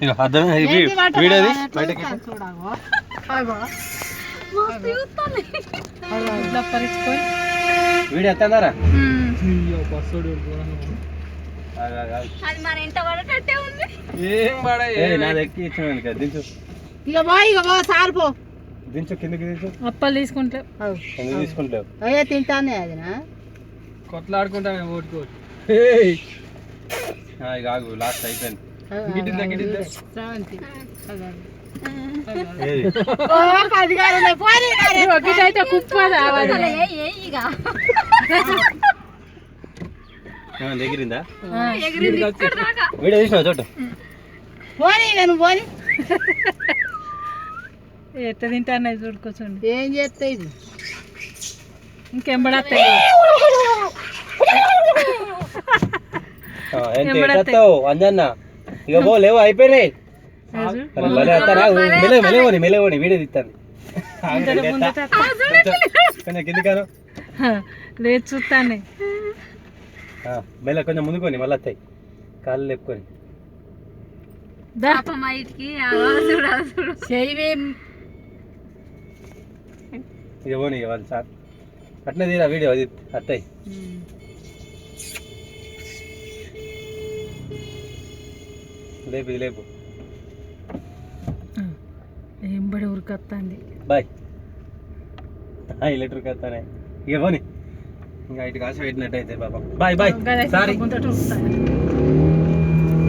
ఇక అర్థం వీడేది బయటకి వీడియో ఎత్తారా ఏం పడ నాది ఎక్కి ఇచ్చిన దించు దించు కిందకి దించు అప్పలు తీసుకుంటావు కింద తీసుకుంటావు అయ్యే తింటానే అది కొట్లాడుకుంటామే ఓటుకోవచ్చు ఇక ఆగు లాస్ట్ అయిపోయింది ఒకటైతే కుప్ప ఎగిరిందా వీడియో తీసినావు చోటు పోనీ ఎట్ట తింటానే చూడుకోచండి ఏం చేస్తాయి ఇది ఇంకెంబడతాయి అంజన్న ఇక పో లేవు అయిపోయినాయి మెలవని వీడియో తీస్తాను కొంచెం కింది కాను లేదు చూస్తాను మెల్ల కొంచెం ముందుకొని మళ్ళీ వస్తాయి కాళ్ళు లేపుకొని ఇక పోనీ వాళ్ళు సార్ అట్నే తీరా వీడియో అది అత్తాయి లేపు ఇది లేపు ఎంబడి ఉరికొస్తుంది బాయ్ ఎలక్ట్రిక్ వస్తానే ఇక పోనీ ఇంకా ఇటు కాసి పెట్టినట్టయితే పాపం బాయ్ బాయ్ సారీ